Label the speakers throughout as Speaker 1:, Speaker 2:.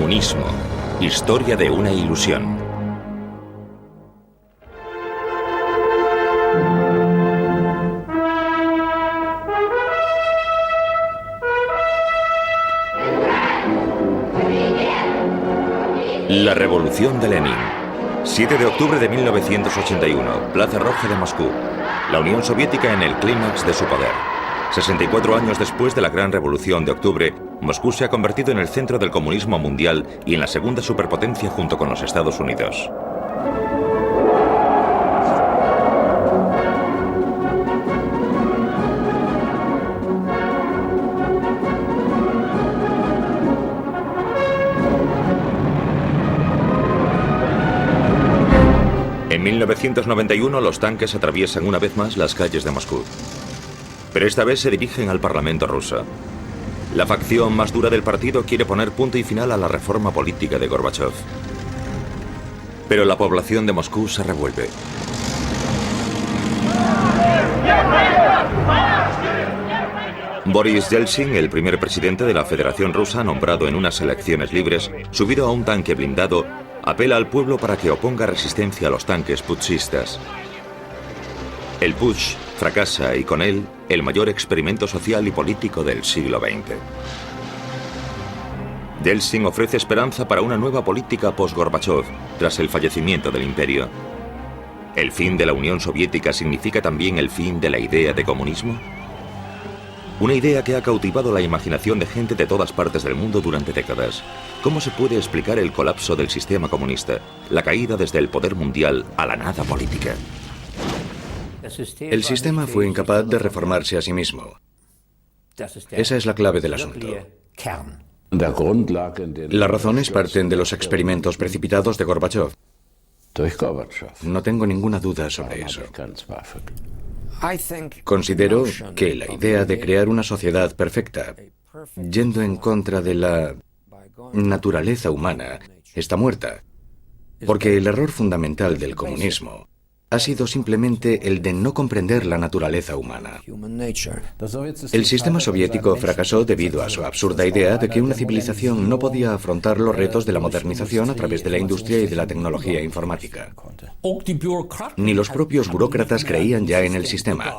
Speaker 1: Comunismo. Historia de una ilusión. La Revolución de Lenin. 7 de octubre de 1981, Plaza Roja de Moscú. La Unión Soviética en el clímax de su poder. 64 años después de la Gran Revolución de Octubre, Moscú se ha convertido en el centro del comunismo mundial y en la segunda superpotencia junto con los Estados Unidos. En 1991 los tanques atraviesan una vez más las calles de Moscú. Pero esta vez se dirigen al Parlamento ruso. La facción más dura del partido quiere poner punto y final a la reforma política de Gorbachov. Pero la población de Moscú se revuelve. Boris Yeltsin, el primer presidente de la Federación Rusa, nombrado en unas elecciones libres, subido a un tanque blindado, apela al pueblo para que oponga resistencia a los tanques putschistas. El putsch fracasa y con él el mayor experimento social y político del siglo XX. Yeltsin ofrece esperanza para una nueva política post-Gorbachov tras el fallecimiento del imperio. ¿El fin de la Unión Soviética significa también el fin de la idea de comunismo? Una idea que ha cautivado la imaginación de gente de todas partes del mundo durante décadas. ¿Cómo se puede explicar el colapso del sistema comunista, la caída desde el poder mundial a la nada política?
Speaker 2: El sistema fue incapaz de reformarse a sí mismo. Esa es la clave del asunto. Las razones parten de los experimentos precipitados de Gorbachov. No tengo ninguna duda sobre eso. Considero que la idea de crear una sociedad perfecta, yendo en contra de la naturaleza humana, está muerta, porque el error fundamental del comunismo ha sido simplemente el de no comprender la naturaleza humana. El sistema soviético fracasó debido a su absurda idea de que una civilización no podía afrontar los retos de la modernización a través de la industria y de la tecnología informática. Ni los propios burócratas creían ya en el sistema.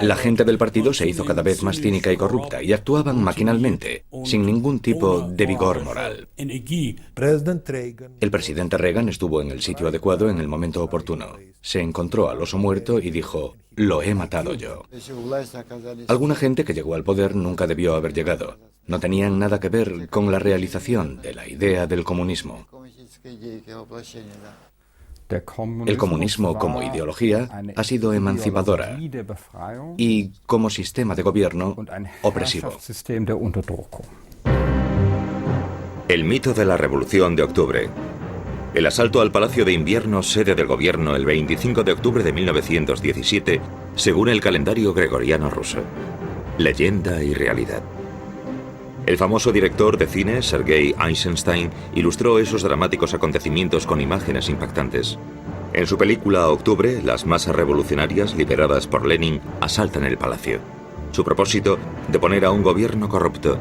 Speaker 2: La gente del partido se hizo cada vez más cínica y corrupta y actuaban maquinalmente, sin ningún tipo de vigor moral. El presidente Reagan estuvo en el sitio adecuado en el momento oportuno. Se encontró al oso muerto y dijo: «Lo he matado yo». Alguna gente que llegó al poder nunca debió haber llegado. No tenían nada que ver con la realización de la idea del comunismo. El comunismo como ideología ha sido emancipadora y como sistema de gobierno opresivo.
Speaker 1: El mito de la Revolución de Octubre. El asalto al Palacio de Invierno, sede del gobierno, el 25 de octubre de 1917, según el calendario gregoriano ruso. Leyenda y realidad. El famoso director de cine, Sergei Eisenstein, ilustró esos dramáticos acontecimientos con imágenes impactantes. En su película Octubre, las masas revolucionarias, lideradas por Lenin, asaltan el palacio. Su propósito, deponer a un gobierno corrupto.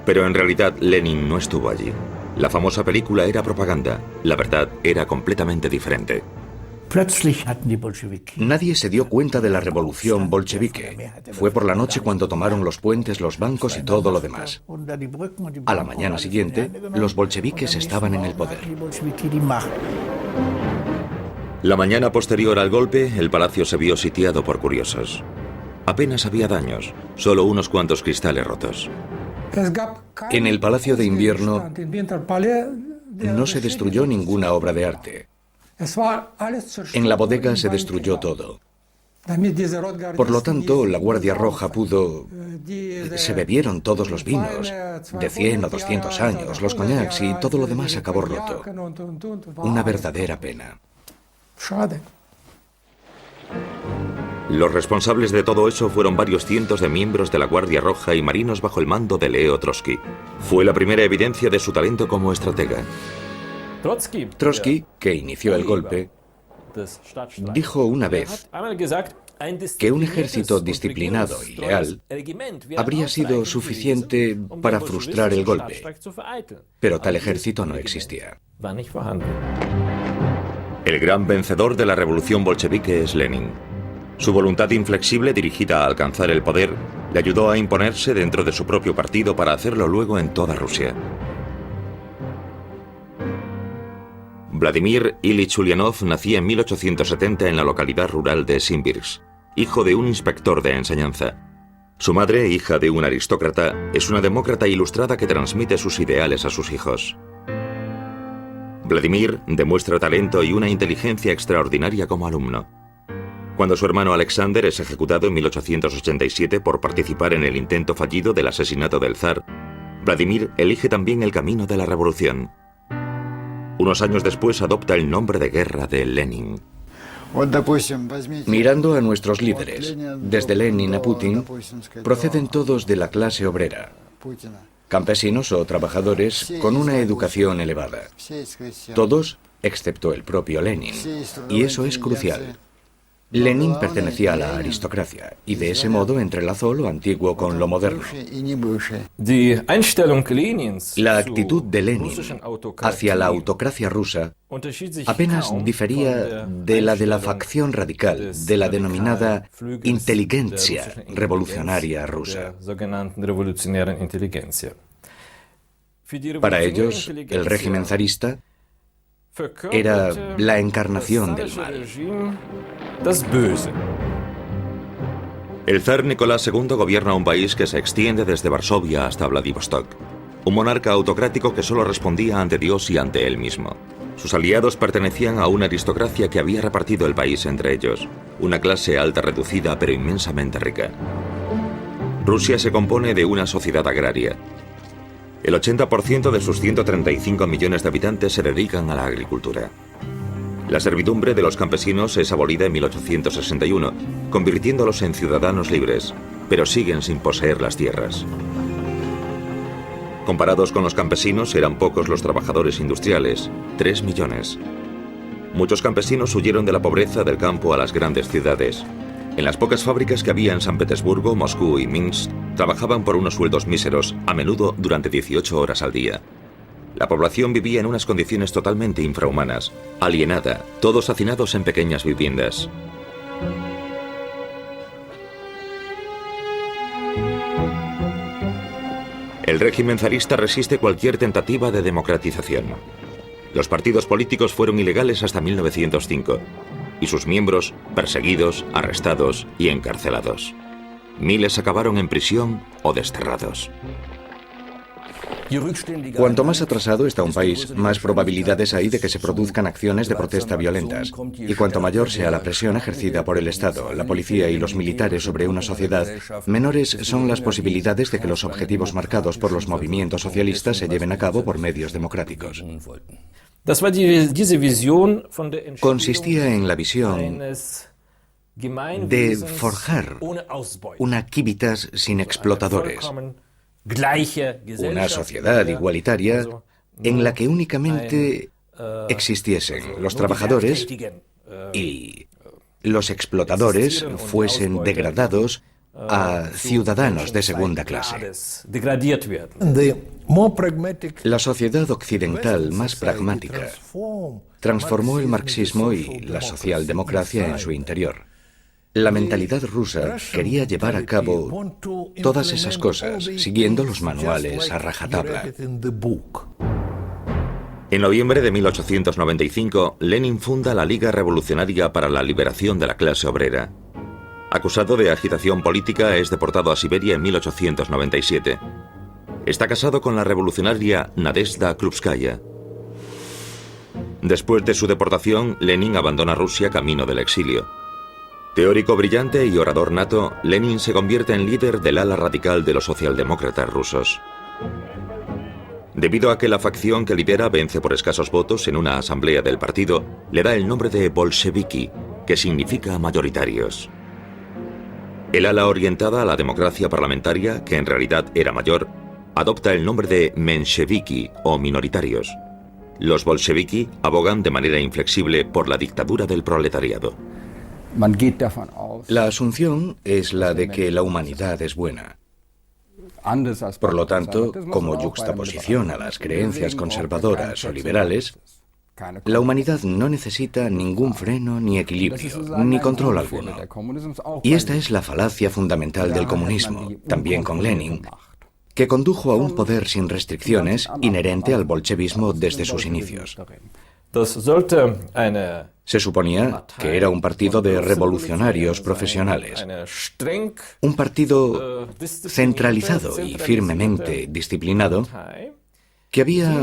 Speaker 1: Pero en realidad Lenin no estuvo allí. La famosa película era propaganda. La verdad era completamente diferente.
Speaker 2: Nadie se dio cuenta de la revolución bolchevique. Fue por la noche cuando tomaron los puentes, los bancos y todo lo demás. A la mañana siguiente, los bolcheviques estaban en el poder.
Speaker 1: La mañana posterior al golpe, el palacio se vio sitiado por curiosos. Apenas había daños, solo unos cuantos cristales rotos.
Speaker 2: En el Palacio de Invierno no se destruyó ninguna obra de arte. En la bodega se destruyó todo. Por lo tanto, la Guardia Roja pudo... Se bebieron todos los vinos, de 100 o 200 años, los coñacs y todo lo demás acabó roto. Una verdadera pena.
Speaker 1: Los responsables de todo eso fueron varios cientos de miembros de la Guardia Roja y marinos bajo el mando de Leo Trotsky. Fue la primera evidencia de su talento como estratega.
Speaker 2: Trotsky, que inició el golpe, dijo una vez: que un ejército disciplinado y leal habría sido suficiente para frustrar el golpe, pero tal ejército no existía.
Speaker 1: El gran vencedor de la revolución bolchevique es Lenin. Su voluntad inflexible dirigida a alcanzar el poder le ayudó a imponerse dentro de su propio partido para hacerlo luego en toda Rusia. Vladimir Ilich Ulyanov nacía en 1870 en la localidad rural de Simbirsk, hijo de un inspector de enseñanza. Su madre, hija de un aristócrata, es una demócrata ilustrada que transmite sus ideales a sus hijos. Vladimir demuestra talento y una inteligencia extraordinaria como alumno. Cuando su hermano Alexander es ejecutado en 1887 por participar en el intento fallido del asesinato del zar, Vladimir elige también el camino de la revolución. Unos años después adopta el nombre de guerra de Lenin.
Speaker 2: Mirando a nuestros líderes, desde Lenin a Putin, proceden todos de la clase obrera, campesinos o trabajadores con una educación elevada. Todos, excepto el propio Lenin, y eso es crucial. Lenin pertenecía a la aristocracia y de ese modo entrelazó lo antiguo con lo moderno. La actitud de Lenin hacia la autocracia rusa apenas difería de la facción radical de la denominada inteligencia revolucionaria rusa. Para ellos, el régimen zarista era la encarnación del mal.
Speaker 1: El zar Nicolás II gobierna un país que se extiende desde Varsovia hasta Vladivostok. Un monarca autocrático que solo respondía ante Dios y ante él mismo. Sus aliados pertenecían a una aristocracia que había repartido el país entre ellos. Una clase alta reducida pero inmensamente rica. Rusia se compone de una sociedad agraria. El 80% de sus 135 millones de habitantes se dedican a la agricultura. La servidumbre de los campesinos es abolida en 1861, convirtiéndolos en ciudadanos libres, pero siguen sin poseer las tierras. Comparados con los campesinos, eran pocos los trabajadores industriales, 3 millones. Muchos campesinos huyeron de la pobreza del campo a las grandes ciudades. En las pocas fábricas que había en San Petersburgo, Moscú y Minsk, trabajaban por unos sueldos míseros, a menudo durante 18 horas al día. La población vivía en unas condiciones totalmente infrahumanas, alienada, todos hacinados en pequeñas viviendas. El régimen zarista resiste cualquier tentativa de democratización. Los partidos políticos fueron ilegales hasta 1905. Y sus miembros perseguidos, arrestados y encarcelados. Miles acabaron en prisión o desterrados.
Speaker 2: Cuanto más atrasado está un país, más probabilidades hay de que se produzcan acciones de protesta violentas. Y cuanto mayor sea la presión ejercida por el Estado, la policía y los militares sobre una sociedad, menores son las posibilidades de que los objetivos marcados por los movimientos socialistas se lleven a cabo por medios democráticos. Consistía en la visión de forjar una Civitas sin explotadores, una sociedad igualitaria en la que únicamente existiesen los trabajadores y los explotadores fuesen degradados a ciudadanos de segunda clase. La sociedad occidental más pragmática transformó el marxismo y la socialdemocracia en su interior. La mentalidad rusa quería llevar a cabo todas esas cosas, siguiendo los manuales a rajatabla.
Speaker 1: En noviembre de 1895, Lenin funda la Liga Revolucionaria para la Liberación de la Clase Obrera. Acusado de agitación política, es deportado a Siberia en 1897. Está casado con la revolucionaria Nadezhda Krupskaya. Después de su deportación, Lenin abandona Rusia camino del exilio. Teórico brillante y orador nato, Lenin se convierte en líder del ala radical de los socialdemócratas rusos. Debido a que la facción que lidera vence por escasos votos en una asamblea del partido, le da el nombre de bolcheviki, que significa mayoritarios. El ala orientada a la democracia parlamentaria, que en realidad era mayor, adopta el nombre de mensheviki o minoritarios. Los bolcheviki abogan de manera inflexible por la dictadura del proletariado.
Speaker 2: La asunción es la de que la humanidad es buena. Por lo tanto, como yuxtaposición a las creencias conservadoras o liberales, la humanidad no necesita ningún freno ni equilibrio, ni control alguno. Y esta es la falacia fundamental del comunismo, también con Lenin, que condujo a un poder sin restricciones inherente al bolchevismo desde sus inicios. Se suponía que era un partido de revolucionarios profesionales, un partido centralizado y firmemente disciplinado que había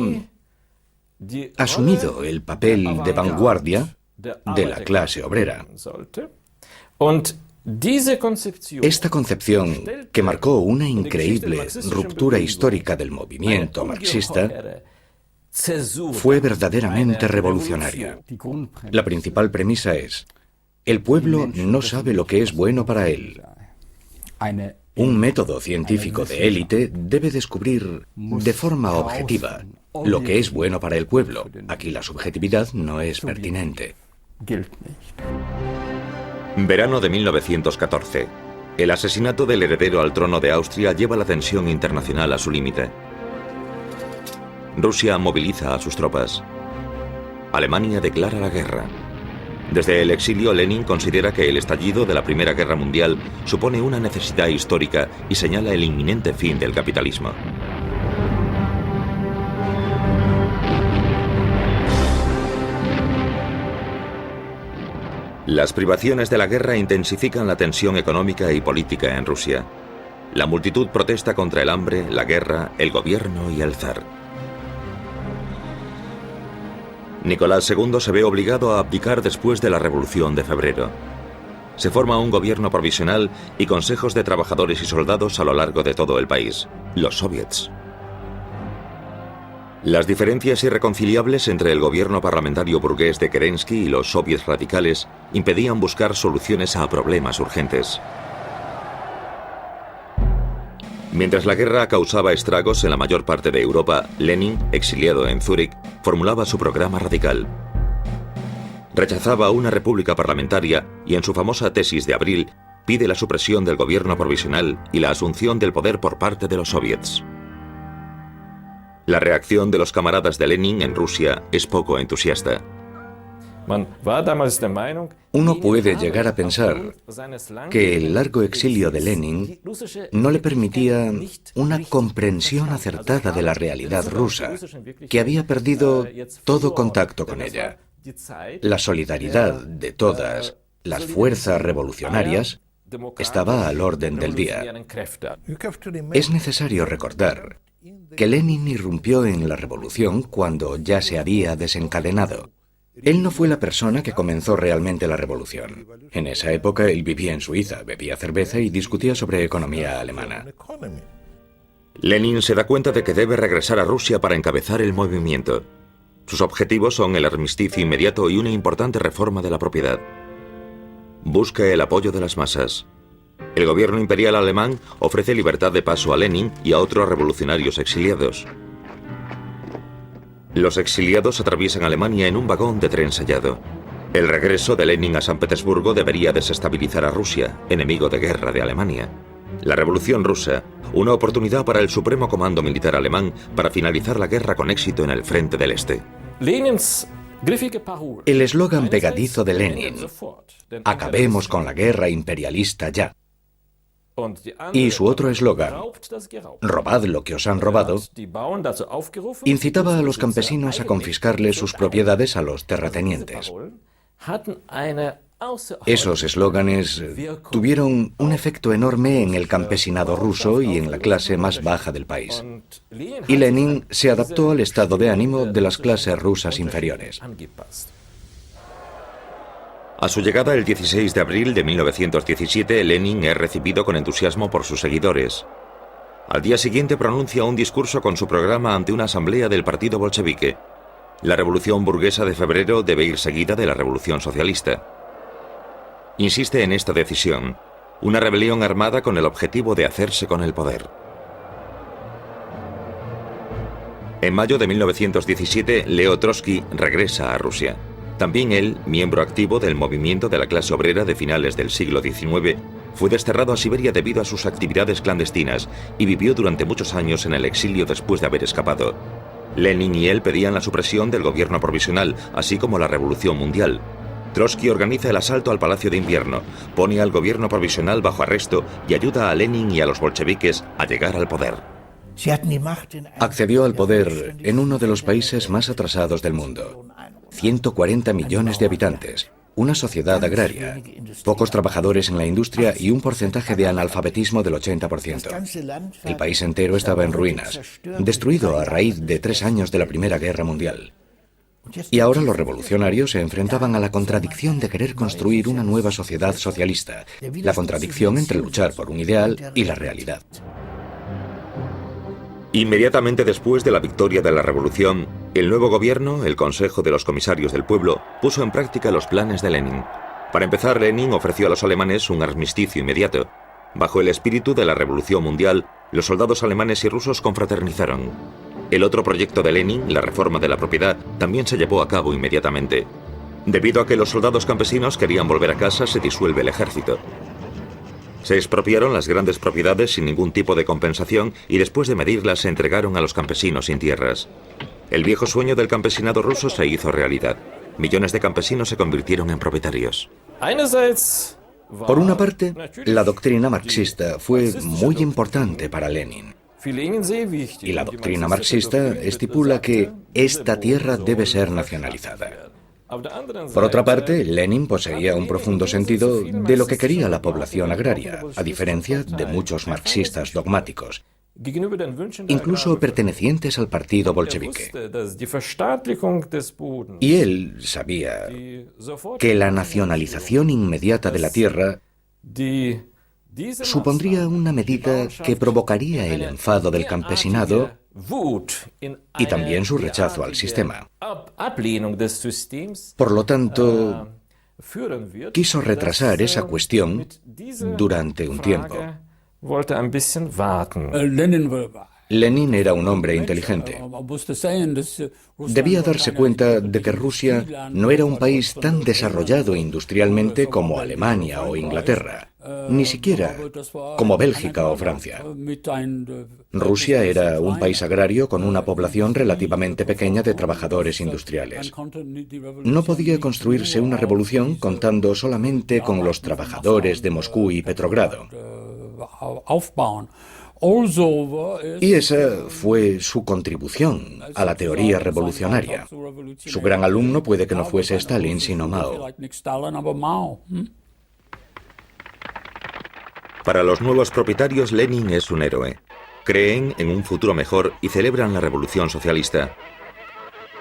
Speaker 2: asumido el papel de vanguardia de la clase obrera. Esta concepción, que marcó una increíble ruptura histórica del movimiento marxista, fue verdaderamente revolucionaria. La principal premisa es: el pueblo no sabe lo que es bueno para él. Un método científico de élite debe descubrir de forma objetiva lo que es bueno para el pueblo. Aquí la subjetividad no es pertinente.
Speaker 1: Verano de 1914. El asesinato del heredero al trono de Austria lleva la tensión internacional a su límite. Rusia moviliza a sus tropas. Alemania declara la guerra. Desde el exilio, Lenin considera que el estallido de la Primera Guerra Mundial supone una necesidad histórica y señala el inminente fin del capitalismo. Las privaciones de la guerra intensifican la tensión económica y política en Rusia. La multitud protesta contra el hambre, la guerra, el gobierno y el zar. Nicolás II se ve obligado a abdicar después de la Revolución de Febrero. Se forma un gobierno provisional y consejos de trabajadores y soldados a lo largo de todo el país, los soviets. Las diferencias irreconciliables entre el gobierno parlamentario burgués de Kerensky y los soviets radicales impedían buscar soluciones a problemas urgentes. Mientras la guerra causaba estragos en la mayor parte de Europa, Lenin, exiliado en Zúrich, formulaba su programa radical. Rechazaba una república parlamentaria y en su famosa tesis de abril pide la supresión del gobierno provisional y la asunción del poder por parte de los soviets. La reacción de los camaradas de Lenin en Rusia es poco entusiasta.
Speaker 2: Uno puede llegar a pensar que el largo exilio de Lenin no le permitía una comprensión acertada de la realidad rusa, que había perdido todo contacto con ella. La solidaridad de todas las fuerzas revolucionarias estaba al orden del día. Es necesario recordar que Lenin irrumpió en la revolución cuando ya se había desencadenado. Él no fue la persona que comenzó realmente la revolución. En esa época él vivía en Suiza, bebía cerveza y discutía sobre economía alemana.
Speaker 1: Lenin se da cuenta de que debe regresar a Rusia para encabezar el movimiento. Sus objetivos son el armisticio inmediato y una importante reforma de la propiedad. Busca el apoyo de las masas. El gobierno imperial alemán ofrece libertad de paso a Lenin y a otros revolucionarios exiliados. Los exiliados atraviesan Alemania en un vagón de tren sellado. El regreso de Lenin a San Petersburgo debería desestabilizar a Rusia, enemigo de guerra de Alemania. La Revolución Rusa, una oportunidad para el Supremo Comando Militar alemán para finalizar la guerra con éxito en el frente del Este.
Speaker 2: El eslogan pegadizo de Lenin: "Acabemos con la guerra imperialista ya". Y su otro eslogan: "Robad lo que os han robado", incitaba a los campesinos a confiscarle sus propiedades a los terratenientes. Esos eslóganes tuvieron un efecto enorme en el campesinado ruso y en la clase más baja del país. Y Lenin se adaptó al estado de ánimo de las clases rusas inferiores.
Speaker 1: A su llegada el 16 de abril de 1917, Lenin es recibido con entusiasmo por sus seguidores. Al día siguiente pronuncia un discurso con su programa ante una asamblea del partido bolchevique. La revolución burguesa de febrero debe ir seguida de la revolución socialista. Insiste en esta decisión: una rebelión armada con el objetivo de hacerse con el poder. En mayo de 1917, Leo Trotsky regresa a Rusia. También él, miembro activo del movimiento de la clase obrera de finales del siglo XIX, fue desterrado a Siberia debido a sus actividades clandestinas y vivió durante muchos años en el exilio después de haber escapado. Lenin y él pedían la supresión del gobierno provisional, así como la revolución mundial. Trotsky organiza el asalto al Palacio de Invierno, pone al gobierno provisional bajo arresto y ayuda a Lenin y a los bolcheviques a llegar al poder.
Speaker 2: Accedió al poder en uno de los países más atrasados del mundo. 140 millones de habitantes, una sociedad agraria, pocos trabajadores en la industria y un porcentaje de analfabetismo del 80%. El país entero estaba en ruinas, destruido a raíz de 3 años de la Primera Guerra Mundial. Y ahora los revolucionarios se enfrentaban a la contradicción de querer construir una nueva sociedad socialista, la contradicción entre luchar por un ideal y la realidad.
Speaker 1: Inmediatamente después de la victoria de la revolución, el nuevo gobierno, el Consejo de los Comisarios del Pueblo, puso en práctica los planes de Lenin. Para empezar, Lenin ofreció a los alemanes un armisticio inmediato. Bajo el espíritu de la Revolución Mundial, los soldados alemanes y rusos confraternizaron. El otro proyecto de Lenin, la reforma de la propiedad, también se llevó a cabo inmediatamente. Debido a que los soldados campesinos querían volver a casa, se disuelve el ejército. Se expropiaron las grandes propiedades sin ningún tipo de compensación y después de medirlas se entregaron a los campesinos sin tierras. El viejo sueño del campesinado ruso se hizo realidad. Millones de campesinos se convirtieron en propietarios.
Speaker 2: Por una parte, la doctrina marxista fue muy importante para Lenin. Y la doctrina marxista estipula que esta tierra debe ser nacionalizada. Por otra parte, Lenin poseía un profundo sentido de lo que quería la población agraria, a diferencia de muchos marxistas dogmáticos, incluso pertenecientes al partido bolchevique. Y él sabía que la nacionalización inmediata de la tierra supondría una medida que provocaría el enfado del campesinado y también su rechazo al sistema. Por lo tanto, quiso retrasar esa cuestión durante un tiempo. Lenin era un hombre inteligente. Debía darse cuenta de que Rusia no era un país tan desarrollado industrialmente como Alemania o Inglaterra, ni siquiera como Bélgica o Francia. Rusia era un país agrario con una población relativamente pequeña de trabajadores industriales. No podía construirse una revolución contando solamente con los trabajadores de Moscú y Petrogrado. Y esa fue su contribución a la teoría revolucionaria. Su gran alumno puede que no fuese Stalin, sino Mao.
Speaker 1: Para los nuevos propietarios, Lenin es un héroe. Creen en un futuro mejor y celebran la revolución socialista.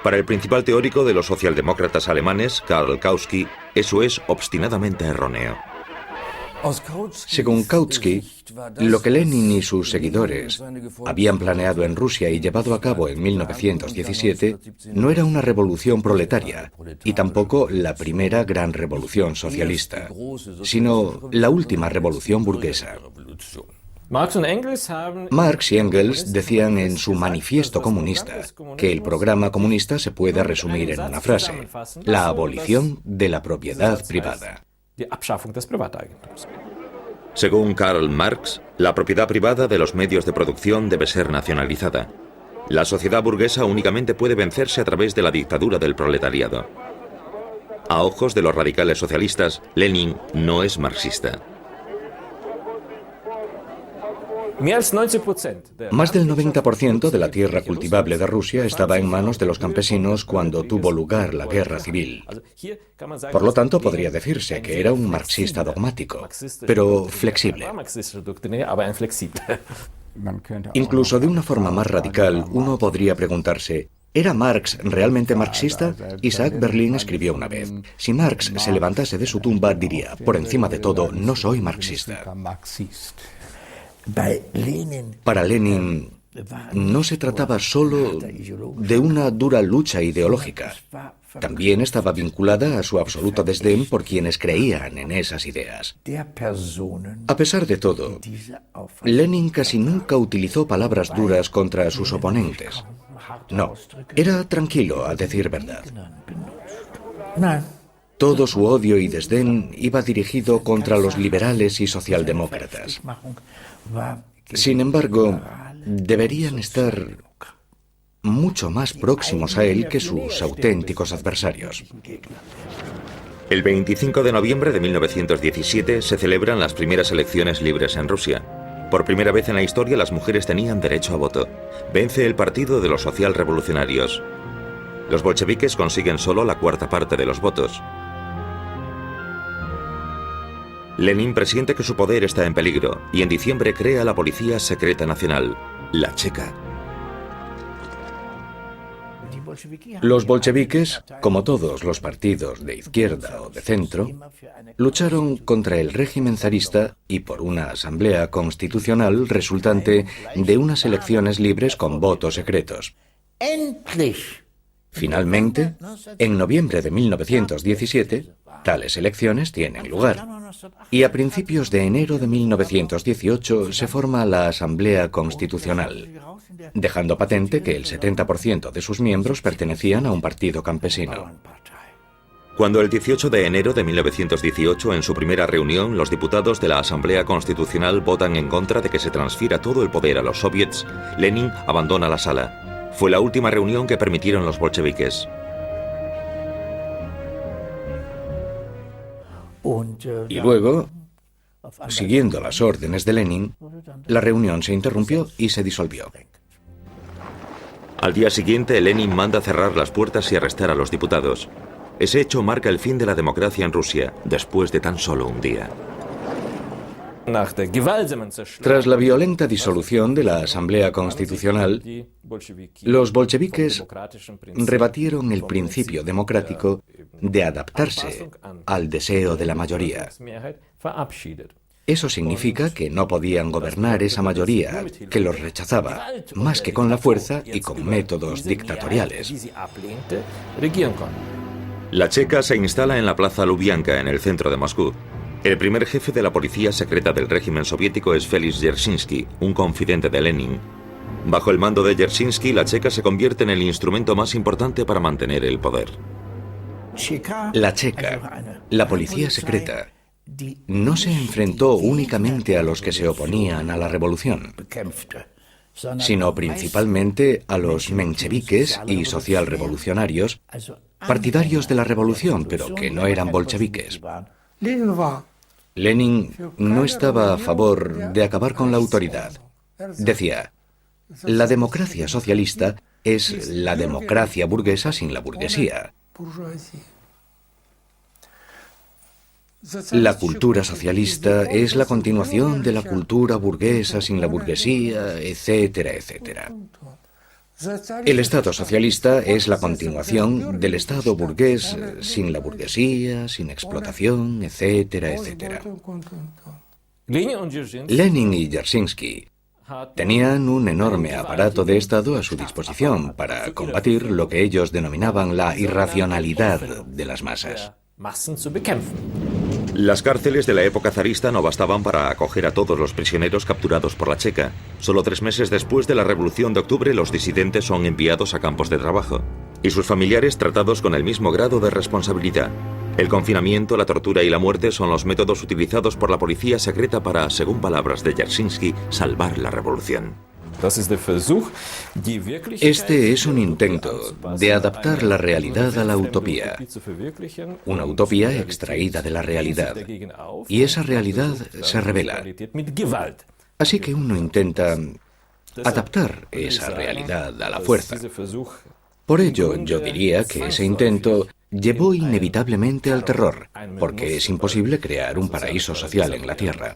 Speaker 1: Para el principal teórico de los socialdemócratas alemanes, Karl Kautsky, eso es obstinadamente erróneo.
Speaker 2: Según Kautsky, lo que Lenin y sus seguidores habían planeado en Rusia y llevado a cabo en 1917 no era una revolución proletaria y tampoco la primera gran revolución socialista, sino la última revolución burguesa. Marx y Engels decían en su manifiesto comunista que el programa comunista se puede resumir en una frase: la abolición de la propiedad privada.
Speaker 1: Según Karl Marx, la propiedad privada de los medios de producción debe ser nacionalizada. La sociedad burguesa únicamente puede vencerse a través de la dictadura del proletariado. A ojos de los radicales socialistas, Lenin no es marxista.
Speaker 2: Más del 90% de la tierra cultivable de Rusia estaba en manos de los campesinos cuando tuvo lugar la guerra civil. Por lo tanto, podría decirse que era un marxista dogmático, pero flexible. Incluso de una forma más radical, uno podría preguntarse: ¿era Marx realmente marxista? Isaac Berlin escribió una vez: si Marx se levantase de su tumba, diría, por encima de todo, no soy marxista. Para Lenin, no se trataba solo de una dura lucha ideológica. También estaba vinculada a su absoluto desdén por quienes creían en esas ideas. A pesar de todo, Lenin casi nunca utilizó palabras duras contra sus oponentes. No, era tranquilo, a decir verdad. Todo su odio y desdén iba dirigido contra los liberales y socialdemócratas. Sin embargo, deberían estar mucho más próximos a él que sus auténticos adversarios.
Speaker 1: El 25 de noviembre de 1917 se celebran las primeras elecciones libres en Rusia. Por primera vez en la historia las mujeres tenían derecho a voto. Vence el Partido de los Socialrevolucionarios. Los bolcheviques consiguen solo la cuarta parte de los votos. Lenin presiente que su poder está en peligro y en diciembre crea la Policía Secreta Nacional, la Checa.
Speaker 2: Los bolcheviques, como todos los partidos de izquierda o de centro, lucharon contra el régimen zarista y por una asamblea constitucional resultante de unas elecciones libres con votos secretos. Finalmente, en noviembre de 1917, tales elecciones tienen lugar. Y a principios de enero de 1918 se forma la Asamblea Constitucional, dejando patente que el 70% de sus miembros pertenecían a un partido campesino.
Speaker 1: Cuando el 18 de enero de 1918, en su primera reunión, los diputados de la Asamblea Constitucional votan en contra de que se transfiera todo el poder a los soviets, Lenin abandona la sala. Fue la última reunión que permitieron los bolcheviques.
Speaker 2: Y luego, siguiendo las órdenes de Lenin, la reunión se interrumpió y se disolvió.
Speaker 1: Al día siguiente, Lenin manda cerrar las puertas y arrestar a los diputados. Ese hecho marca el fin de la democracia en Rusia, después de tan solo un día.
Speaker 2: Tras la violenta disolución de la Asamblea Constitucional, los bolcheviques rebatieron el principio democrático de adaptarse al deseo de la mayoría. Eso significa que no podían gobernar esa mayoría que los rechazaba, más que con la fuerza y con métodos dictatoriales.
Speaker 1: La Checa se instala en la Plaza Lubianka, en el centro de Moscú. El primer jefe de la policía secreta del régimen soviético es Félix Dzerzhinsky, un confidente de Lenin. Bajo el mando de Dzerzhinsky, la Checa se convierte en el instrumento más importante para mantener el poder.
Speaker 2: La Checa, la policía secreta, no se enfrentó únicamente a los que se oponían a la revolución, sino principalmente a los mencheviques y socialrevolucionarios, partidarios de la revolución, pero que no eran bolcheviques. Lenin no estaba a favor de acabar con la autoridad. Decía, la democracia socialista es la democracia burguesa sin la burguesía. La cultura socialista es la continuación de la cultura burguesa sin la burguesía, etcétera, etcétera. El Estado socialista es la continuación del Estado burgués sin la burguesía, sin explotación, etcétera, etcétera. Lenin y Dzerzhinsky tenían un enorme aparato de Estado a su disposición para combatir lo que ellos denominaban la irracionalidad de las masas.
Speaker 1: Las cárceles de la época zarista no bastaban para acoger a todos los prisioneros capturados por la Checa. Solo 3 meses después de la Revolución de Octubre, los disidentes son enviados a campos de trabajo y sus familiares tratados con el mismo grado de responsabilidad. El confinamiento, la tortura y la muerte son los métodos utilizados por la policía secreta para, según palabras de Dzerzhinsky, salvar la revolución.
Speaker 2: Este es un intento de adaptar la realidad a la utopía, una utopía extraída de la realidad, y esa realidad se revela. Así que uno intenta adaptar esa realidad a la fuerza. Por ello, yo diría que ese intento llevó inevitablemente al terror, porque es imposible crear un paraíso social en la Tierra.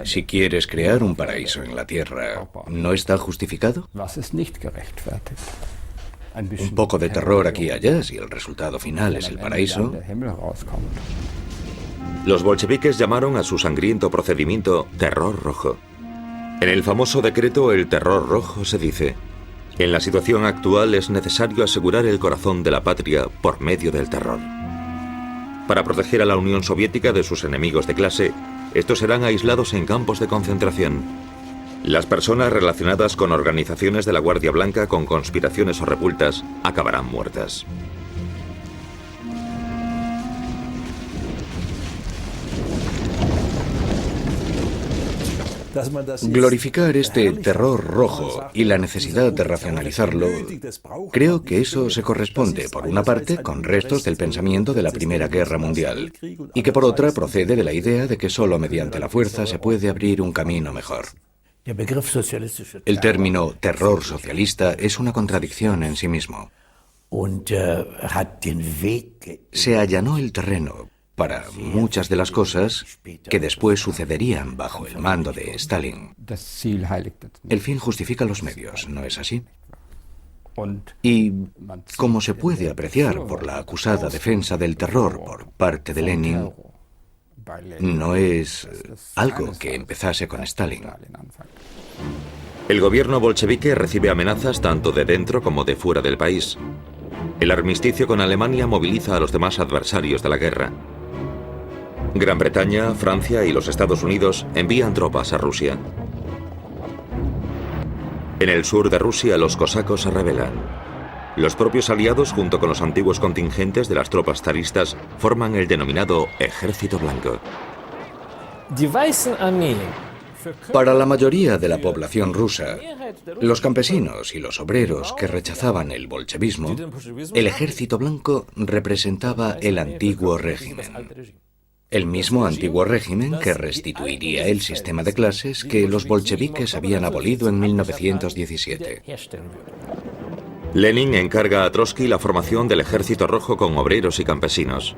Speaker 2: Si quieres crear un paraíso en la Tierra, ¿no está justificado? Un poco de terror aquí y allá, si el resultado final es el paraíso.
Speaker 1: Los bolcheviques llamaron a su sangriento procedimiento terror rojo. En el famoso decreto El terror rojo se dice: en la situación actual es necesario asegurar el corazón de la patria por medio del terror. Para proteger a la Unión Soviética de sus enemigos de clase, estos serán aislados en campos de concentración. Las personas relacionadas con organizaciones de la Guardia Blanca con conspiraciones o revueltas acabarán muertas.
Speaker 2: Glorificar este terror rojo y la necesidad de racionalizarlo, creo que eso se corresponde, por una parte, con restos del pensamiento de la Primera Guerra Mundial, y que por otra procede de la idea de que solo mediante la fuerza se puede abrir un camino mejor. El término terror socialista es una contradicción en sí mismo. Se allanó el terreno para muchas de las cosas que después sucederían bajo el mando de Stalin. El fin justifica los medios, ¿no es así? Y, como se puede apreciar por la acusada defensa del terror por parte de Lenin, no es algo que empezase con Stalin.
Speaker 1: El gobierno bolchevique recibe amenazas tanto de dentro como de fuera del país. El armisticio con Alemania moviliza a los demás adversarios de la guerra. Gran Bretaña, Francia y los Estados Unidos envían tropas a Rusia. En el sur de Rusia los cosacos se rebelan. Los propios aliados, junto con los antiguos contingentes de las tropas zaristas, forman el denominado Ejército Blanco.
Speaker 2: Para la mayoría de la población rusa, los campesinos y los obreros que rechazaban el bolchevismo, el Ejército Blanco representaba el antiguo régimen. El mismo antiguo régimen que restituiría el sistema de clases que los bolcheviques habían abolido en 1917.
Speaker 1: Lenin encarga a Trotsky la formación del Ejército Rojo con obreros y campesinos.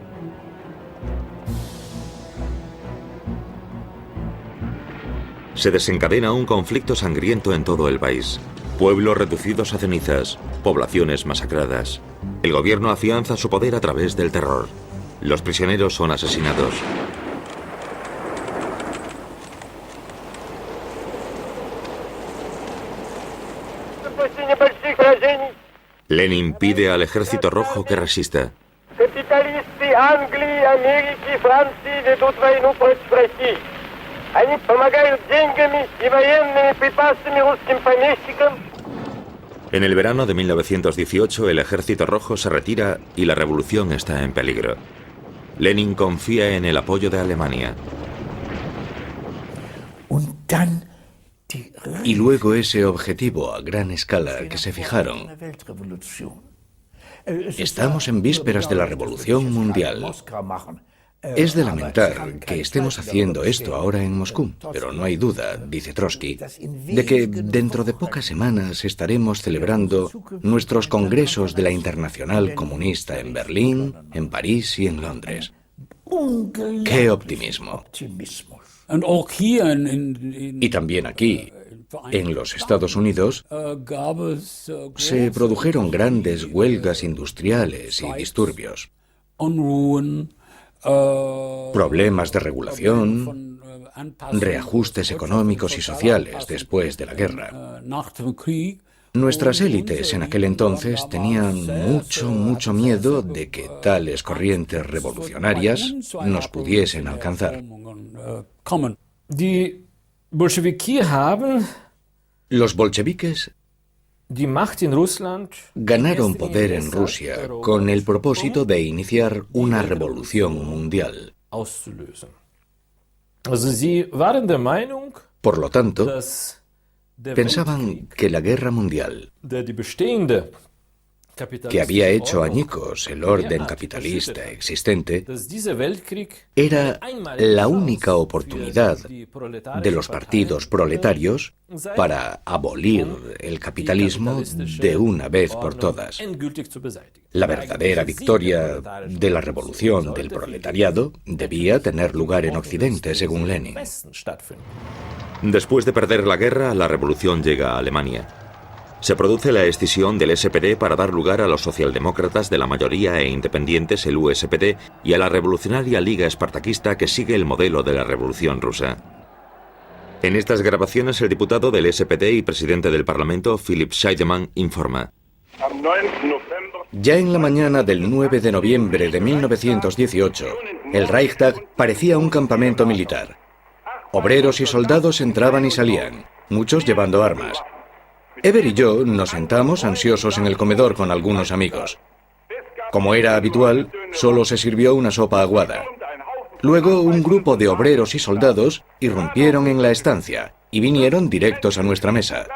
Speaker 1: Se desencadena un conflicto sangriento en todo el país. Pueblos reducidos a cenizas, poblaciones masacradas. El gobierno afianza su poder a través del terror. Los prisioneros son asesinados. Lenin pide al Ejército Rojo que resista. En el verano de 1918 el Ejército Rojo se retira y la revolución está en peligro. Lenin confía en el apoyo de Alemania.
Speaker 2: Y luego ese objetivo a gran escala que se fijaron. Estamos en vísperas de la Revolución Mundial. Es de lamentar que estemos haciendo esto ahora en Moscú, pero no hay duda, dice Trotsky, de que dentro de pocas semanas estaremos celebrando nuestros congresos de la Internacional Comunista en Berlín, en París y en Londres. ¡Qué optimismo! Y también aquí, en los Estados Unidos, se produjeron grandes huelgas industriales y disturbios. Problemas de regulación, reajustes económicos y sociales después de la guerra. Nuestras élites en aquel entonces tenían mucho miedo de que tales corrientes revolucionarias nos pudiesen alcanzar. Los bolcheviques ganaron poder en Rusia con el propósito de iniciar una revolución mundial. Por lo tanto, pensaban que la guerra mundial, que había hecho añicos el orden capitalista existente, era la única oportunidad de los partidos proletarios para abolir el capitalismo de una vez por todas. La verdadera victoria de la revolución del proletariado debía tener lugar en Occidente, según Lenin.
Speaker 1: Después de perder la guerra, la revolución llega a Alemania. Se produce la escisión del SPD para dar lugar a los socialdemócratas de la mayoría e independientes, el USPD, y a la revolucionaria Liga Espartaquista que sigue el modelo de la Revolución Rusa. En estas grabaciones el diputado del SPD y presidente del Parlamento, Philipp Scheidemann, informa.
Speaker 2: Ya en la mañana del 9 de noviembre de 1918, el Reichstag parecía un campamento militar. Obreros y soldados entraban y salían. muchos llevando armas. Eber y yo nos sentamos ansiosos en el comedor con algunos amigos. Como era habitual, solo se sirvió una sopa aguada. Luego un grupo de obreros y soldados irrumpieron en la estancia y vinieron directos a nuestra mesa.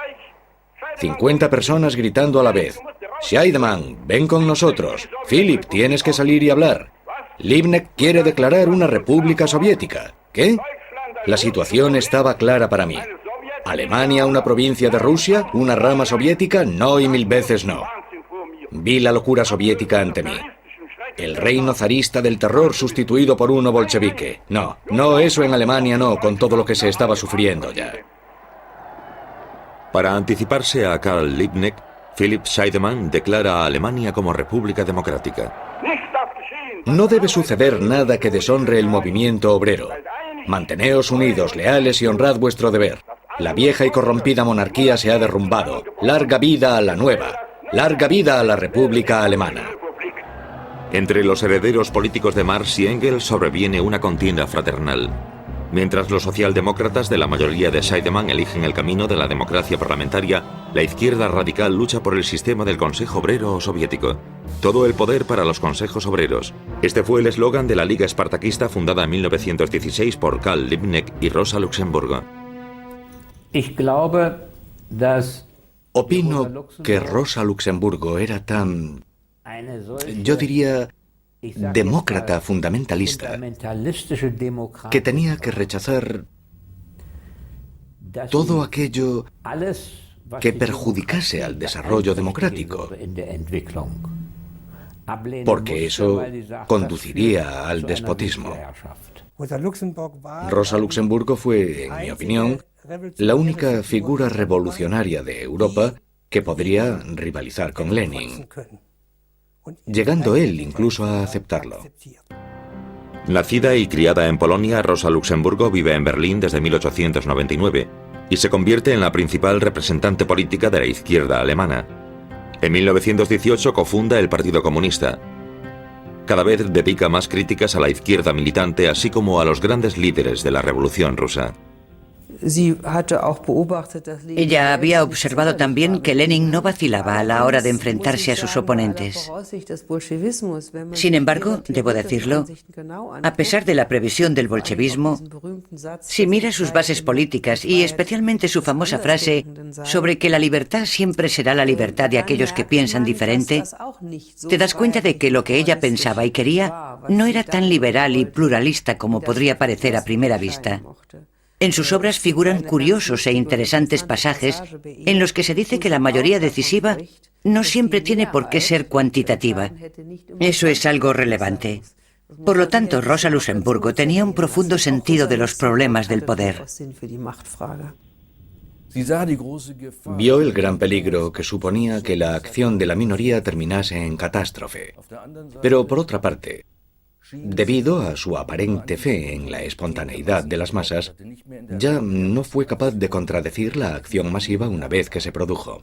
Speaker 2: 50 personas gritando a la vez: Scheidemann, ven con nosotros. Philipp, tienes que salir y hablar. Liebknecht quiere declarar una república soviética. ¿Qué? La situación estaba clara para mí. ¿Alemania una provincia de Rusia? ¿Una rama soviética? No y 1000 veces no. Vi la locura soviética ante mí. El reino zarista del terror sustituido por uno bolchevique. No, eso en Alemania no, con todo lo que se estaba sufriendo ya.
Speaker 1: Para anticiparse a Karl Liebknecht, Philipp Scheidemann declara a Alemania como república democrática.
Speaker 2: No debe suceder nada que deshonre el movimiento obrero. Manteneos unidos, leales y honrad vuestro deber. La vieja y corrompida monarquía se ha derrumbado. Larga vida a la nueva. Larga vida a la República Alemana.
Speaker 1: Entre los herederos políticos de Marx y Engels sobreviene una contienda fraternal. Mientras los socialdemócratas de la mayoría de Scheidemann eligen el camino de la democracia parlamentaria, la izquierda radical lucha por el sistema del Consejo Obrero Soviético. Todo el poder para los consejos obreros. Este fue el eslogan de la Liga Espartaquista fundada en 1916 por Karl Liebknecht y Rosa Luxemburgo.
Speaker 2: Opino que Rosa Luxemburgo era tan, yo diría, demócrata fundamentalista, que tenía que rechazar todo aquello que perjudicase al desarrollo democrático, porque eso conduciría al despotismo. Rosa Luxemburgo fue, en mi opinión, la única figura revolucionaria de Europa que podría rivalizar con Lenin, llegando él incluso a aceptarlo.
Speaker 1: Nacida y criada en Polonia, Rosa Luxemburgo vive en Berlín desde 1899 y se convierte en la principal representante política de la izquierda alemana. En 1918 cofunda el Partido Comunista. Cada vez dedica más críticas a la izquierda militante, así como a los grandes líderes de la Revolución Rusa.
Speaker 3: Ella había observado también que Lenin no vacilaba a la hora de enfrentarse a sus oponentes. Sin embargo, debo decirlo, a pesar de la previsión del bolchevismo, si mira sus bases políticas y especialmente su famosa frase sobre que la libertad siempre será la libertad de aquellos que piensan diferente, te das cuenta de que lo que ella pensaba y quería no era tan liberal y pluralista como podría parecer a primera vista. En sus obras figuran curiosos e interesantes pasajes en los que se dice que la mayoría decisiva no siempre tiene por qué ser cuantitativa. Eso es algo relevante. Por lo tanto, Rosa Luxemburgo tenía un profundo sentido de los problemas del poder.
Speaker 2: Vio el gran peligro que suponía que la acción de la minoría terminase en catástrofe. Pero por otra parte, debido a su aparente fe en la espontaneidad de las masas, ya no fue capaz de contradecir la acción masiva una vez que se produjo.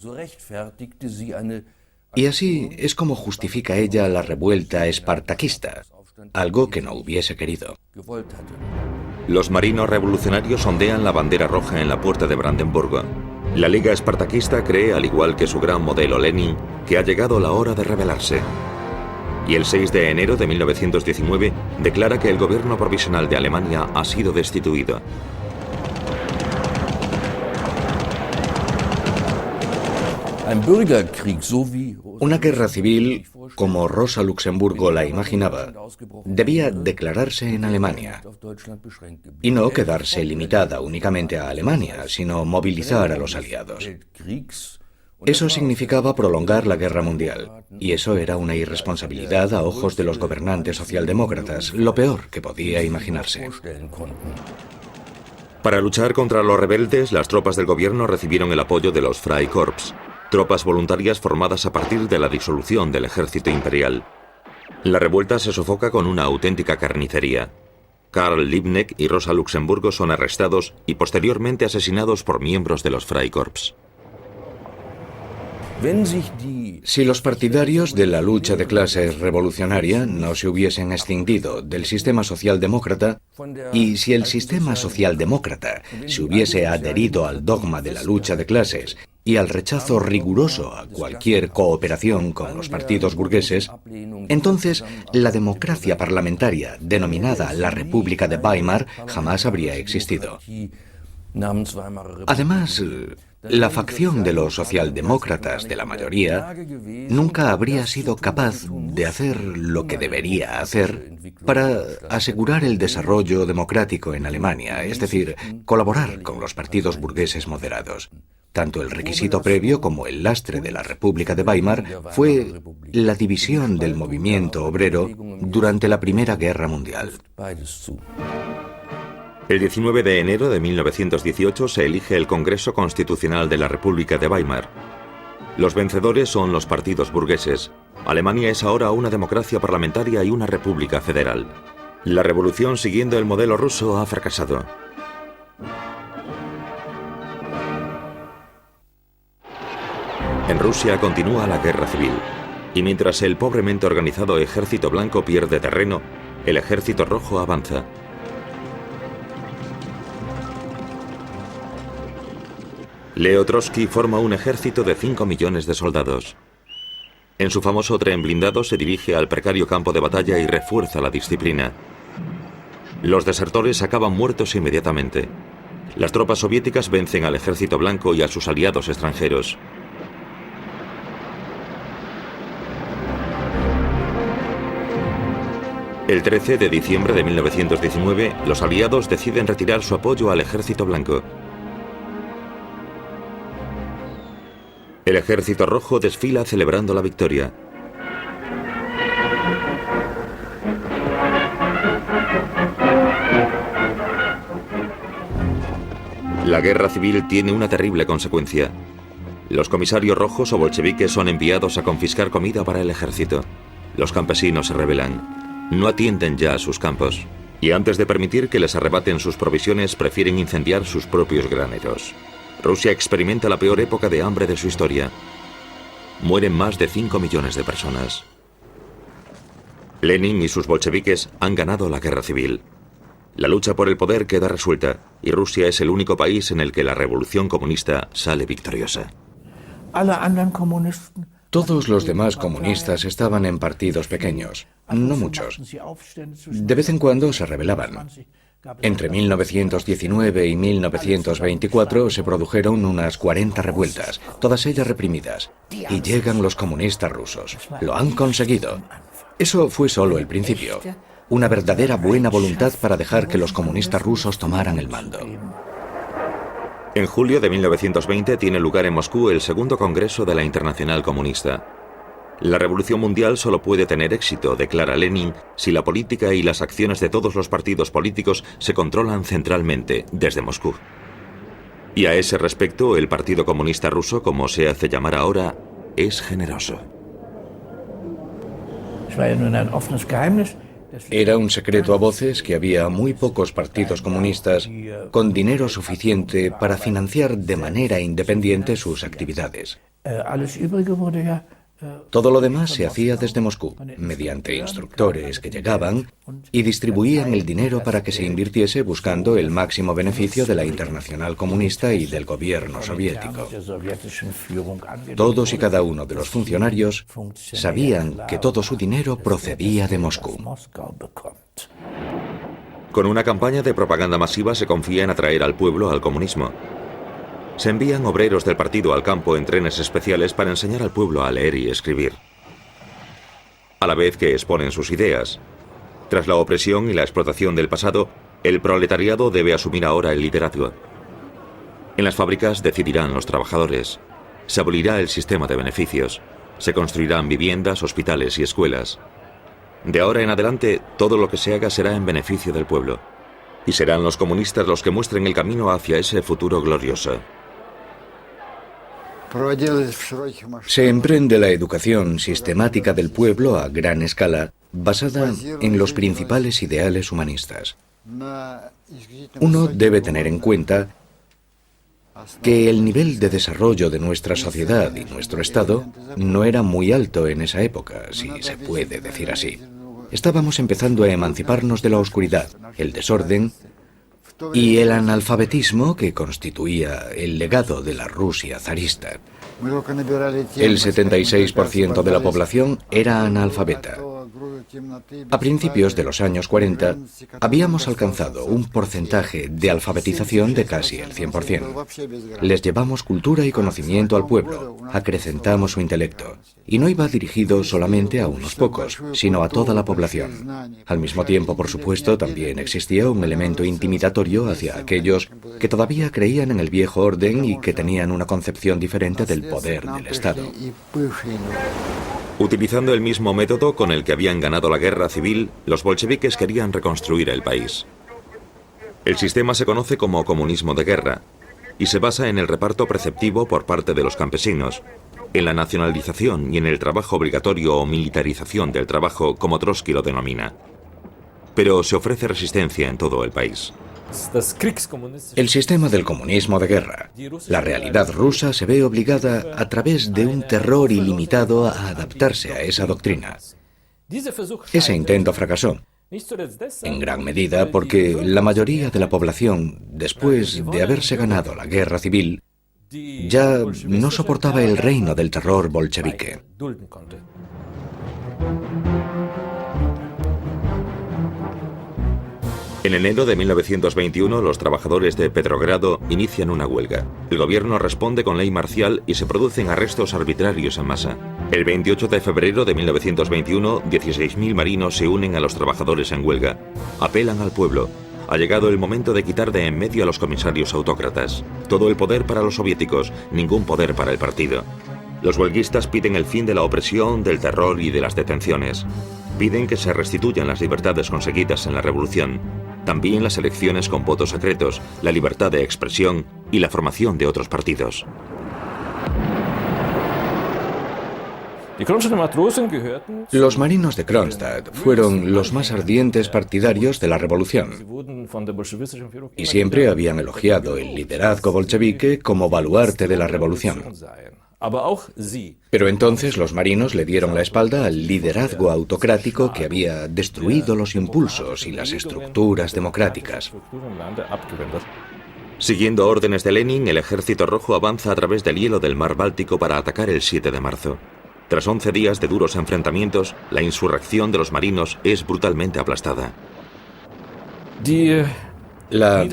Speaker 2: Y así es como justifica ella la revuelta espartaquista, algo que no hubiese querido.
Speaker 1: Los marinos revolucionarios ondean la bandera roja en la puerta de Brandenburgo. La Liga Espartaquista cree, al igual que su gran modelo Lenin, que ha llegado la hora de rebelarse. Y el 6 de enero de 1919 declara que el gobierno provisional de Alemania ha sido destituido.
Speaker 2: Una guerra civil, como Rosa Luxemburgo la imaginaba, debía declararse en Alemania y no quedarse limitada únicamente a Alemania, sino movilizar a los aliados. Eso significaba prolongar la guerra mundial, y eso era una irresponsabilidad a ojos de los gobernantes socialdemócratas, lo peor que podía imaginarse.
Speaker 1: Para luchar contra los rebeldes, las tropas del gobierno recibieron el apoyo de los Freikorps, tropas voluntarias formadas a partir de la disolución del ejército imperial. La revuelta se sofoca con una auténtica carnicería. Karl Liebknecht y Rosa Luxemburgo son arrestados y posteriormente asesinados por miembros de los Freikorps.
Speaker 2: Si los partidarios de la lucha de clases revolucionaria no se hubiesen escindido del sistema socialdemócrata, y si el sistema socialdemócrata se hubiese adherido al dogma de la lucha de clases y al rechazo riguroso a cualquier cooperación con los partidos burgueses, entonces la democracia parlamentaria, denominada la República de Weimar, jamás habría existido. Además, la facción de los socialdemócratas de la mayoría nunca habría sido capaz de hacer lo que debería hacer para asegurar el desarrollo democrático en Alemania, es decir, colaborar con los partidos burgueses moderados. Tanto el requisito previo como el lastre de la República de Weimar fue la división del movimiento obrero durante la Primera Guerra Mundial.
Speaker 1: El 19 de enero de 1918 se elige el Congreso Constitucional de la República de Weimar. Los vencedores son los partidos burgueses. Alemania es ahora una democracia parlamentaria y una república federal. La revolución siguiendo el modelo ruso ha fracasado. En Rusia continúa la guerra civil, y mientras el pobremente organizado Ejército Blanco pierde terreno, el Ejército Rojo avanza. Leo Trotsky forma un ejército de 5 millones de soldados. En su famoso tren blindado se dirige al precario campo de batalla y refuerza la disciplina. Los desertores acaban muertos inmediatamente. Las tropas soviéticas vencen al Ejército Blanco y a sus aliados extranjeros. El 13 de diciembre de 1919, los aliados deciden retirar su apoyo al Ejército Blanco. El Ejército Rojo desfila celebrando la victoria. La guerra civil tiene una terrible consecuencia. Los comisarios rojos o bolcheviques son enviados a confiscar comida para el ejército. Los campesinos se rebelan. No atienden ya a sus campos. Y antes de permitir que les arrebaten sus provisiones, prefieren incendiar sus propios graneros. Rusia experimenta la peor época de hambre de su historia. Mueren más de 5 millones de personas. Lenin y sus bolcheviques han ganado la guerra civil. La lucha por el poder queda resuelta y Rusia es el único país en el que la revolución comunista sale victoriosa.
Speaker 2: Todos los demás comunistas estaban en partidos pequeños, no muchos. De vez en cuando se rebelaban. Entre 1919 y 1924 se produjeron unas 40 revueltas, todas ellas reprimidas. Y llegan los comunistas rusos. Lo han conseguido. Eso fue solo el principio. Una verdadera buena voluntad para dejar que los comunistas rusos tomaran el mando.
Speaker 1: En julio de 1920 tiene lugar en Moscú el segundo Congreso de la Internacional Comunista. La revolución mundial solo puede tener éxito, declara Lenin, si la política y las acciones de todos los partidos políticos se controlan centralmente, desde Moscú. Y a ese respecto, el Partido Comunista Ruso, como se hace llamar ahora, es generoso.
Speaker 2: Era un secreto a voces que había muy pocos partidos comunistas con dinero suficiente para financiar de manera independiente sus actividades. Todo lo demás se hacía desde Moscú, mediante instructores que llegaban y distribuían el dinero para que se invirtiese buscando el máximo beneficio de la Internacional Comunista y del gobierno soviético. Todos y cada uno de los funcionarios sabían que todo su dinero procedía de Moscú.
Speaker 1: Con una campaña de propaganda masiva se confía en atraer al pueblo al comunismo. Se envían obreros del partido al campo en trenes especiales para enseñar al pueblo a leer y escribir, a la vez que exponen sus ideas. Tras la opresión y la explotación del pasado, el proletariado debe asumir ahora el liderazgo. En las fábricas decidirán los trabajadores. Se abolirá el sistema de beneficios. Se construirán viviendas, hospitales y escuelas. De ahora en adelante, todo lo que se haga será en beneficio del pueblo. Y serán los comunistas los que muestren el camino hacia ese futuro glorioso.
Speaker 2: Se emprende la educación sistemática del pueblo a gran escala, basada en los principales ideales humanistas. Uno debe tener en cuenta que el nivel de desarrollo de nuestra sociedad y nuestro Estado no era muy alto en esa época, si se puede decir así. Estábamos empezando a emanciparnos de la oscuridad, el desorden y el analfabetismo que constituía el legado de la Rusia zarista. El 76% de la población era analfabeta. A principios de los años 40, habíamos alcanzado un porcentaje de alfabetización de casi el 100%. Les llevamos cultura y conocimiento al pueblo, acrecentamos su intelecto. Y no iba dirigido solamente a unos pocos, sino a toda la población. Al mismo tiempo, por supuesto, también existía un elemento intimidatorio hacia aquellos que todavía creían en el viejo orden y que tenían una concepción diferente del poder del Estado.
Speaker 1: Utilizando el mismo método con el que habían ganado la guerra civil, los bolcheviques querían reconstruir el país. El sistema se conoce como comunismo de guerra y se basa en el reparto preceptivo por parte de los campesinos, en la nacionalización y en el trabajo obligatorio o militarización del trabajo, como Trotsky lo denomina. Pero se ofrece resistencia en todo el país.
Speaker 2: El sistema del comunismo de guerra. La realidad rusa se ve obligada a través de un terror ilimitado a adaptarse a esa doctrina. Ese intento fracasó, en gran medida porque la mayoría de la población, después de haberse ganado la guerra civil, ya no soportaba el reino del terror bolchevique.
Speaker 1: En enero de 1921, los trabajadores de Petrogrado inician una huelga. El gobierno responde con ley marcial y se producen arrestos arbitrarios en masa. El 28 de febrero de 1921, 16.000 marinos se unen a los trabajadores en huelga. Apelan al pueblo. Ha llegado el momento de quitar de en medio a los comisarios autócratas. Todo el poder para los soviéticos, ningún poder para el partido. Los huelguistas piden el fin de la opresión, del terror y de las detenciones. Piden que se restituyan las libertades conseguidas en la revolución. También las elecciones con votos secretos, la libertad de expresión y la formación de otros partidos.
Speaker 2: Los marinos de Kronstadt fueron los más ardientes partidarios de la revolución y siempre habían elogiado el liderazgo bolchevique como baluarte de la revolución. Pero entonces los marinos le dieron la espalda al liderazgo autocrático que había destruido los impulsos y las estructuras democráticas.
Speaker 1: Siguiendo órdenes de Lenin, el Ejército Rojo avanza a través del hielo del mar Báltico para atacar el 7 de marzo. Tras 11 días de duros enfrentamientos, la insurrección de los marinos es brutalmente aplastada.
Speaker 2: La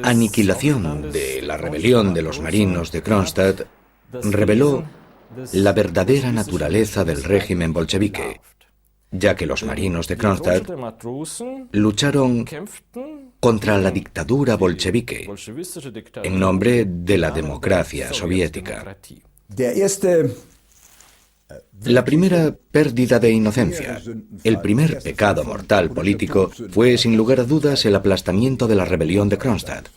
Speaker 2: aniquilación de la rebelión de los marinos de Kronstadt reveló la verdadera naturaleza del régimen bolchevique, ya que los marinos de Kronstadt lucharon contra la dictadura bolchevique en nombre de la democracia soviética. La primera pérdida de inocencia, el primer pecado mortal político, fue sin lugar a dudas el aplastamiento de la rebelión de Kronstadt,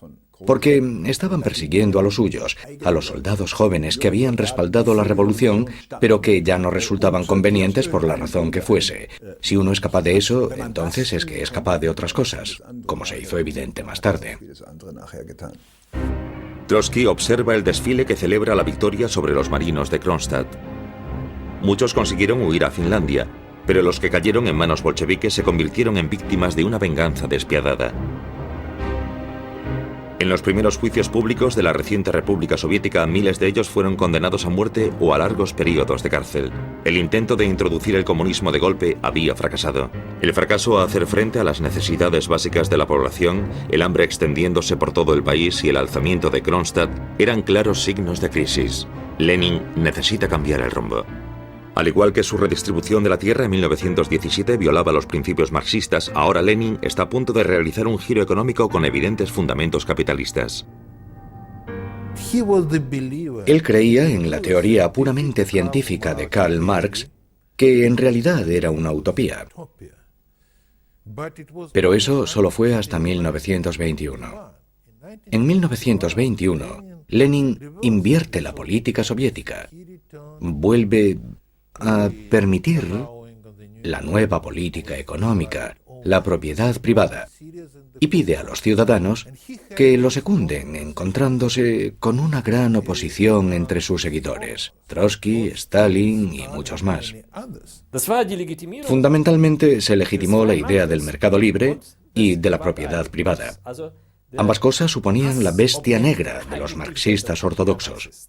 Speaker 2: porque estaban persiguiendo a los suyos, a los soldados jóvenes que habían respaldado la revolución, pero que ya no resultaban convenientes por la razón que fuese. Si uno es capaz de eso, entonces es que es capaz de otras cosas, como se hizo evidente más tarde.
Speaker 1: Trotsky observa el desfile que celebra la victoria sobre los marinos de Kronstadt. Muchos consiguieron huir a Finlandia, pero los que cayeron en manos bolcheviques se convirtieron en víctimas de una venganza despiadada. En los primeros juicios públicos de la reciente República Soviética, miles de ellos fueron condenados a muerte o a largos periodos de cárcel. El intento de introducir el comunismo de golpe había fracasado. El fracaso a hacer frente a las necesidades básicas de la población, el hambre extendiéndose por todo el país y el alzamiento de Kronstadt eran claros signos de crisis. Lenin necesita cambiar el rumbo. Al igual que su redistribución de la tierra en 1917 violaba los principios marxistas, ahora Lenin está a punto de realizar un giro económico con evidentes fundamentos capitalistas.
Speaker 2: Él creía en la teoría puramente científica de Karl Marx, que en realidad era una utopía. Pero eso solo fue hasta 1921. En 1921, Lenin invierte la política soviética, vuelve a permitir la nueva política económica, la propiedad privada, y pide a los ciudadanos que lo secunden, encontrándose con una gran oposición entre sus seguidores, Trotsky, Stalin y muchos más. Fundamentalmente se legitimó la idea del mercado libre y de la propiedad privada. Ambas cosas suponían la bestia negra de los marxistas ortodoxos.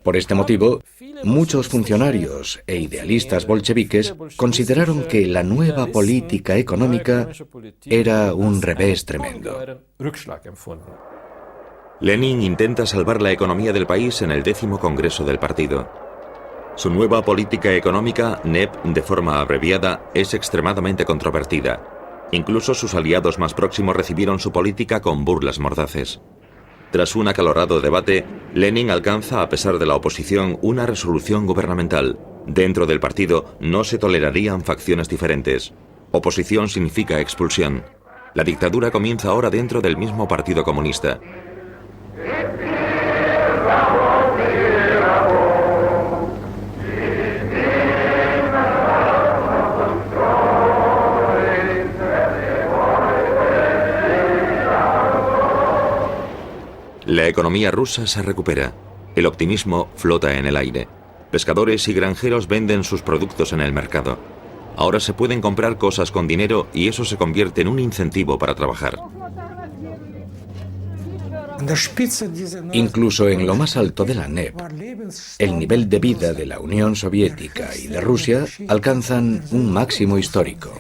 Speaker 2: Por este motivo, muchos funcionarios e idealistas bolcheviques consideraron que la nueva política económica era un revés tremendo.
Speaker 1: Lenin intenta salvar la economía del país en el 10º Congreso del partido. Su nueva política económica, NEP de forma abreviada, es extremadamente controvertida. Incluso sus aliados más próximos recibieron su política con burlas mordaces. Tras un acalorado debate, Lenin alcanza, a pesar de la oposición, una resolución gubernamental. Dentro del partido no se tolerarían facciones diferentes. Oposición significa expulsión. La dictadura comienza ahora dentro del mismo Partido Comunista. La economía rusa se recupera. El optimismo flota en el aire. Pescadores y granjeros venden sus productos en el mercado. Ahora se pueden comprar cosas con dinero y eso se convierte en un incentivo para trabajar.
Speaker 2: Incluso en lo más alto de la NEP, el nivel de vida de la Unión Soviética y de Rusia alcanzan un máximo histórico.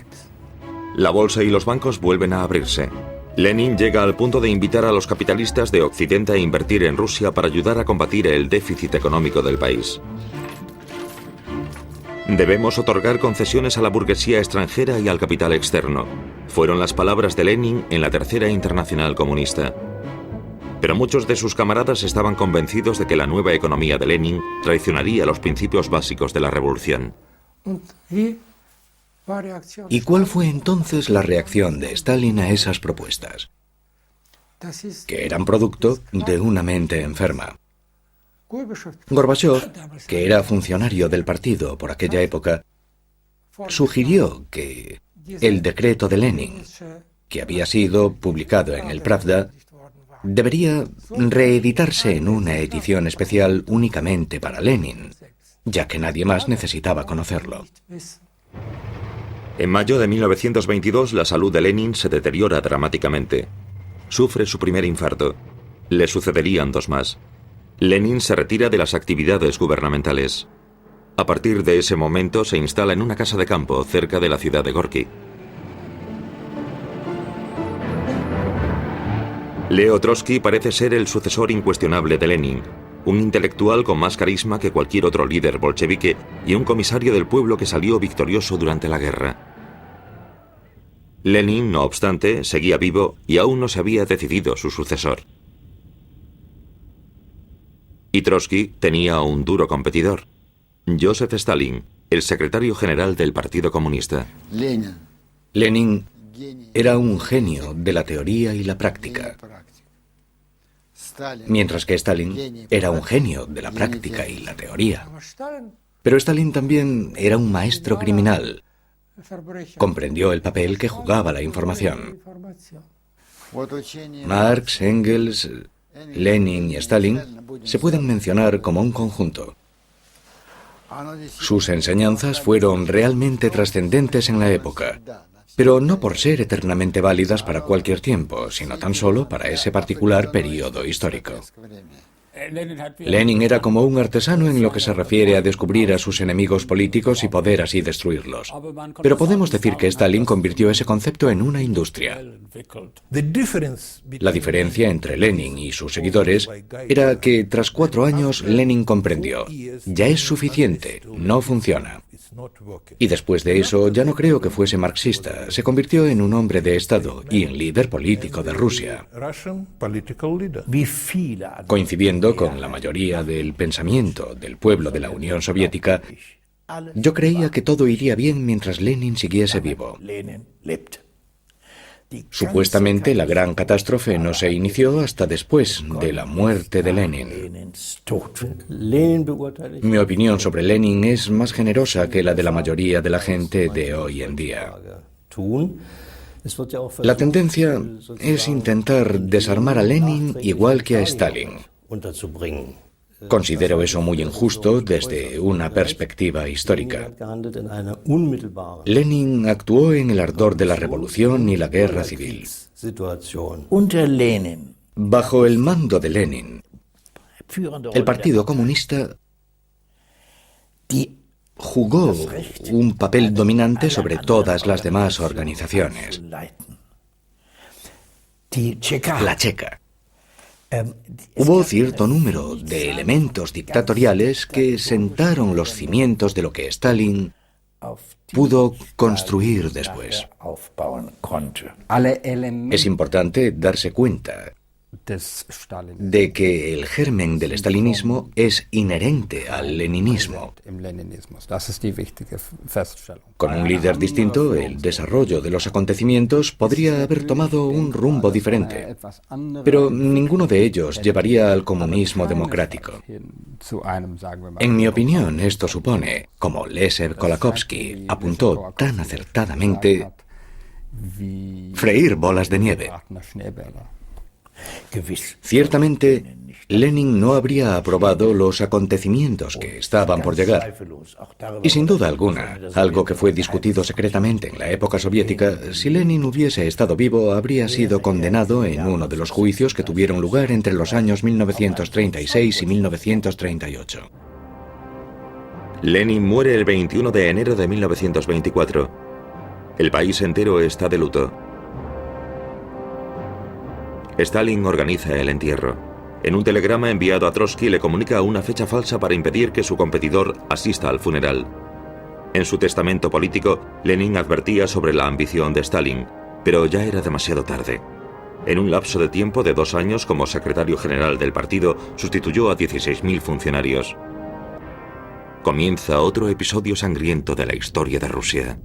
Speaker 1: La bolsa y los bancos vuelven a abrirse. Lenin llega al punto de invitar a los capitalistas de Occidente a invertir en Rusia para ayudar a combatir el déficit económico del país. Debemos otorgar concesiones a la burguesía extranjera y al capital externo. Fueron las palabras de Lenin en la Tercera Internacional Comunista. Pero muchos de sus camaradas estaban convencidos de que la nueva economía de Lenin traicionaría los principios básicos de la revolución.
Speaker 2: ¿Y cuál fue entonces la reacción de Stalin a esas propuestas? Que eran producto de una mente enferma. Gorbachov, que era funcionario del partido por aquella época, sugirió que el decreto de Lenin, que había sido publicado en el Pravda, debería reeditarse en una edición especial únicamente para Lenin, ya que nadie más necesitaba conocerlo.
Speaker 1: En mayo de 1922, la salud de Lenin se deteriora dramáticamente. Sufre su primer infarto. Le sucederían 2 más. Lenin se retira de las actividades gubernamentales. A partir de ese momento se instala en una casa de campo cerca de la ciudad de Gorki. Leo Trotsky parece ser el sucesor incuestionable de Lenin, un intelectual con más carisma que cualquier otro líder bolchevique y un comisario del pueblo que salió victorioso durante la guerra. Lenin, no obstante, seguía vivo y aún no se había decidido su sucesor. Y Trotsky tenía un duro competidor, Joseph Stalin, el secretario general del Partido Comunista.
Speaker 2: Lenin era un genio de la teoría y la práctica, mientras que Stalin era un genio de la práctica y la teoría. Pero Stalin también era un maestro criminal. Comprendió el papel que jugaba la información. Marx, Engels, Lenin y Stalin se pueden mencionar como un conjunto. Sus enseñanzas fueron realmente trascendentes en la época, pero no por ser eternamente válidas para cualquier tiempo, sino tan solo para ese particular periodo histórico. Lenin era como un artesano en lo que se refiere a descubrir a sus enemigos políticos y poder así destruirlos. Pero podemos decir que Stalin convirtió ese concepto en una industria. La diferencia entre Lenin y sus seguidores era que tras 4 años Lenin comprendió: ya es suficiente, no funciona. Y después de eso ya no creo que fuese marxista, se convirtió en un hombre de Estado y en líder político de Rusia. Coincidiendo con la mayoría del pensamiento del pueblo de la Unión Soviética, yo creía que todo iría bien mientras Lenin siguiese vivo. Supuestamente la gran catástrofe no se inició hasta después de la muerte de Lenin. Mi opinión sobre Lenin es más generosa que la de la mayoría de la gente de hoy en día. La tendencia es intentar desarmar a Lenin igual que a Stalin. Considero eso muy injusto desde una perspectiva histórica. Lenin actuó en el ardor de la revolución y la guerra civil. Bajo el mando de Lenin, el Partido Comunista jugó un papel dominante sobre todas las demás organizaciones. La Checa. Hubo cierto número de elementos dictatoriales que sentaron los cimientos de lo que Stalin pudo construir después. Es importante darse cuenta de que el germen del stalinismo es inherente al leninismo. Con un líder distinto, el desarrollo de los acontecimientos podría haber tomado un rumbo diferente, pero ninguno de ellos llevaría al comunismo democrático. En mi opinión, esto supone, como Leszek Kolakowski apuntó tan acertadamente, freír bolas de nieve. Ciertamente, Lenin no habría aprobado los acontecimientos que estaban por llegar. Y sin duda alguna, algo que fue discutido secretamente en la época soviética, si Lenin hubiese estado vivo, habría sido condenado en uno de los juicios que tuvieron lugar entre los años 1936 y 1938.
Speaker 1: Lenin muere el 21 de enero de 1924. El país entero está de luto. Stalin organiza el entierro. En un telegrama enviado a Trotsky le comunica una fecha falsa para impedir que su competidor asista al funeral. En su testamento político, Lenin advertía sobre la ambición de Stalin, pero ya era demasiado tarde. En un lapso de tiempo de 2 años como secretario general del partido, sustituyó a 16.000 funcionarios. Comienza otro episodio sangriento de la historia de Rusia.